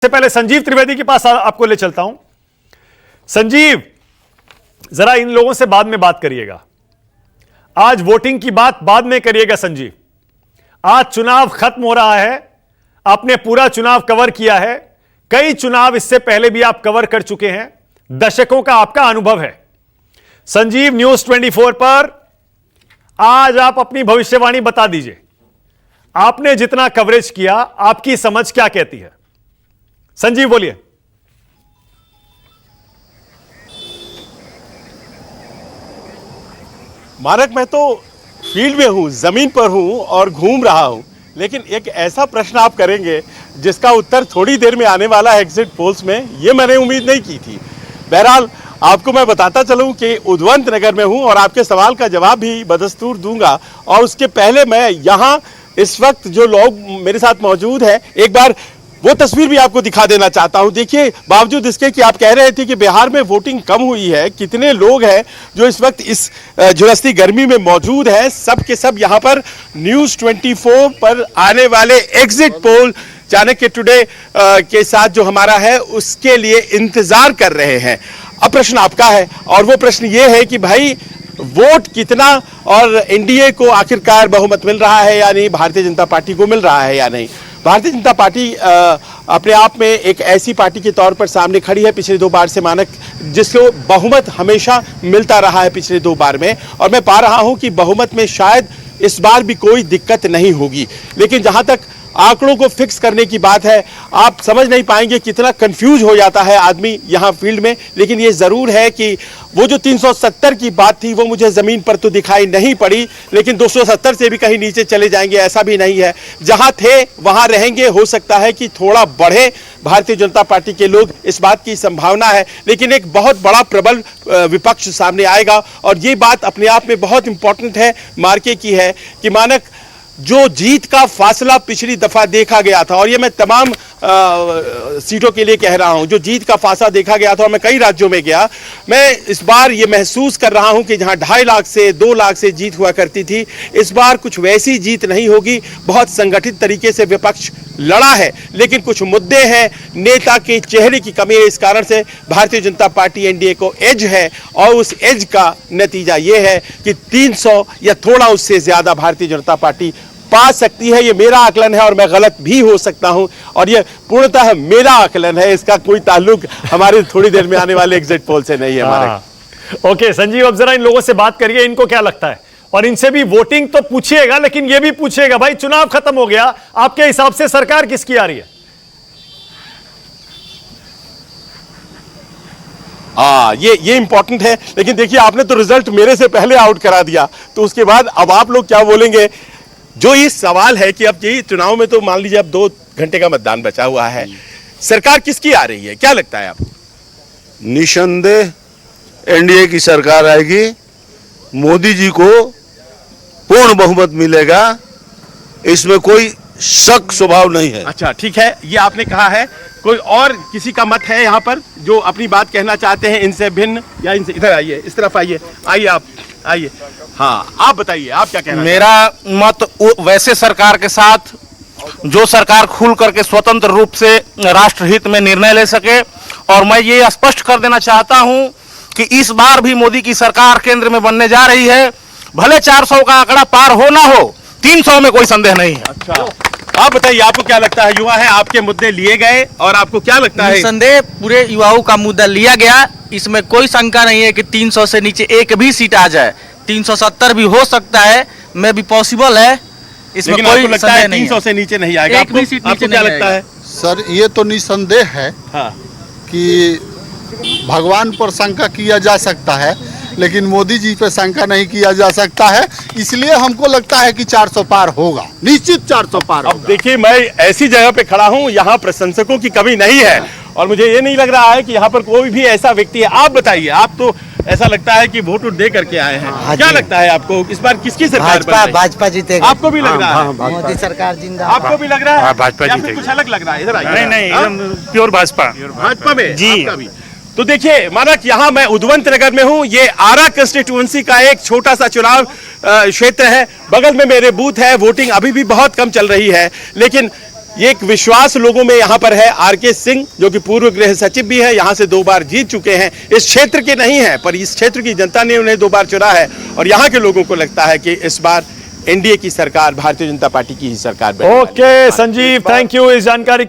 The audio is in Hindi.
से पहले संजीव त्रिवेदी के पास आपको ले चलता हूं। संजीव, जरा इन लोगों से बाद में बात करिएगा। आज वोटिंग की बात बाद में करिएगा संजीव। आज चुनाव खत्म हो रहा है, आपने पूरा चुनाव कवर किया है, कई चुनाव इससे पहले भी आप कवर कर चुके हैं, दशकों का आपका अनुभव है। संजीव, न्यूज 24 पर आज आप अपनी भविष्यवाणी बता दीजिए। आपने जितना कवरेज किया, आपकी समझ क्या कहती है? संजीव बोलिए। मानक, मैं तो फील्ड में हूँ, जमीन पर हूँ और घूम रहा हूँ, लेकिन एक ऐसा प्रश्न आप करेंगे जिसका उत्तर थोड़ी देर में आने वाला है एग्जिट पोल्स में, ये मैंने उम्मीद नहीं की थी। बहरहाल आपको मैं बताता चलूं कि उद्वंत नगर में हूं और आपके सवाल का जवाब भी बदस्तूर दूंगा। और उसके पहले मैं यहां इस वक्त जो लोग मेरे साथ मौजूद हैं, एक बार वो तस्वीर भी आपको दिखा देना चाहता हूं। देखिए, बावजूद इसके कि आप कह रहे थे कि बिहार में वोटिंग कम हुई है, कितने लोग हैं जो इस वक्त इस झुलसती गर्मी में मौजूद हैं। सब के सब यहां पर न्यूज 24 पर आने वाले एग्जिट पोल चाणक्य टुडे के साथ जो हमारा है उसके लिए इंतजार कर रहे हैं। अब प्रश्न आपका है, और वो प्रश्न ये है कि भाई वोट कितना और एनडीए को आखिरकार बहुमत मिल रहा है या नहीं, भारतीय जनता पार्टी को मिल रहा है या नहीं। भारतीय जनता पार्टी अपने आप में एक ऐसी पार्टी के तौर पर सामने खड़ी है पिछले 2 बार से मानक, जिसको बहुमत हमेशा मिलता रहा है पिछले 2 बार में, और मैं पा रहा हूं कि बहुमत में शायद इस बार भी कोई दिक्कत नहीं होगी। लेकिन जहां तक आंकड़ों को फिक्स करने की बात है, आप समझ नहीं पाएंगे कितना कंफ्यूज हो जाता है आदमी यहां फील्ड में। लेकिन ये जरूर है कि वो जो 370 की बात थी वो मुझे जमीन पर तो दिखाई नहीं पड़ी, लेकिन 270 से भी कहीं नीचे चले जाएंगे ऐसा भी नहीं है। जहां थे वहां रहेंगे, हो सकता है कि थोड़ा बढ़े भारतीय जनता पार्टी के लोग, इस बात की संभावना है। लेकिन एक बहुत बड़ा प्रबल विपक्ष सामने आएगा, और ये बात अपने आप में बहुत इंपॉर्टेंट है मार्के की है कि मानक जो जीत का फासला पिछली दफा देखा गया था, और ये मैं तमाम सीटों के लिए कह रहा हूं, जो जीत का फासला देखा गया था, और मैं कई राज्यों में गया, मैं इस बार ये महसूस कर रहा हूं कि जहां 2.5 लाख से 2 लाख से जीत हुआ करती थी, इस बार कुछ वैसी जीत नहीं होगी। बहुत संगठित तरीके से विपक्ष लड़ा है, लेकिन कुछ मुद्दे हैं, नेता के चेहरे की कमी है। इस कारण से भारतीय जनता पार्टी एनडीए को एज है, और उस एज का नतीजा ये है कि 300 या थोड़ा उससे ज्यादा भारतीय जनता पार्टी पा सकती है। ये मेरा आकलन है और मैं गलत भी हो सकता हूं, और ये पूर्णतः मेरा आकलन है, इसका कोई ताल्लुक हमारे थोड़ी देर में आने वाले एग्जिट पोल से नहीं है हमारे। ओके संजीव, अब जरा इन लोगों से बात करिए, इनको क्या लगता है, और इनसे भी वोटिंग तो पूछिएगा, लेकिन ये भी पूछिएगा भाई चुनाव खत्म हो गया, आपके हिसाब से सरकार किसकी आ रही है? ये इंपॉर्टेंट है। लेकिन देखिए, आपने तो रिजल्ट मेरे से पहले आउट करा दिया, तो उसके बाद अब आप लोग क्या बोलेंगे? जो ये सवाल है कि अब ये चुनाव में तो मान लीजिए अब 2 घंटे का मतदान बचा हुआ है, सरकार किसकी आ रही है, क्या लगता है आपको? निसंदेह एनडीए की सरकार आएगी, मोदी जी को पूर्ण बहुमत मिलेगा, इसमें कोई शक स्वभाव नहीं है। अच्छा, ठीक है, ये आपने कहा है। कोई और किसी का मत है यहाँ पर जो अपनी बात कहना चाहते हैं इनसे भिन्न, या इनसे? इधर आइए, इस तरफ आइए, आप आइए। हाँ, आप बताइए, आप क्या कहना? मेरा मत वैसे सरकार के साथ जो सरकार खुल करके स्वतंत्र रूप से राष्ट्रहित में निर्णय ले सके, और मैं ये स्पष्ट कर देना चाहता हूं कि इस बार भी मोदी की सरकार केंद्र में बनने जा रही है। भले 400 का आंकड़ा पार हो ना हो, 300 में कोई संदेह नहीं है। अच्छा, आप बताइए, आपको क्या लगता है? युवा है, आपके मुद्दे लिए गए, और आपको क्या लगता है? निसंदेह पूरे युवाओं का मुद्दा लिया गया, इसमें कोई शंका नहीं है कि 300 से नीचे एक भी सीट आ जाए। 370 भी हो सकता है, मैं भी पॉसिबल है, इसमें कोई लगता है 300 से नीचे नहीं आएगा? एक भी सीट नीचे क्या लगता है? सर, ये तो निसंदेह है कि भगवान पर शंका किया जा सकता है, लेकिन मोदी जी पर शंका नहीं किया जा सकता है। इसलिए हमको लगता है कि 400 पार होगा, निश्चित 400 पार होगा। अब देखिए, मैं ऐसी जगह पे खड़ा हूं, यहाँ प्रशंसकों की कमी नहीं है, और मुझे ये नहीं लग रहा है कि यहाँ पर कोई भी ऐसा व्यक्ति है। आप बताइए, आप तो ऐसा लगता है कि वोट दे करके आए हैं, क्या लगता है आपको इस बार किसकी सरकार बन रही है? भाजपा जीतेगा। आपको भी लग रहा है मोदी सरकार जिंदाबाद? आपको भी लग रहा है भाजपा या फिर जीतेगी। कुछ अलग लग रहा है? इधर आइए। नहीं, एकदम प्योर भाजपा। भाजपा में जी। आपका भी? तो देखिए मानक, यहाँ मैं उद्वंत नगर में हूँ, ये आरा कंस्टिट्यूएंसी का एक छोटा सा चुनाव क्षेत्र है। बगल में मेरे बूथ है, वोटिंग अभी भी बहुत कम चल रही है, लेकिन ये एक विश्वास लोगों में यहाँ पर है। आर.के. सिंह जो कि पूर्व गृह सचिव भी है, यहाँ से 2 बार जीत चुके हैं, इस क्षेत्र के नहीं है पर इस क्षेत्र की जनता ने उन्हें 2 बार चुना है और यहाँ के लोगों को लगता है कि इस बार एनडीए की सरकार, भारतीय जनता पार्टी की ही सरकार बनेगी। ओके संजीव, थैंक यू इस जानकारी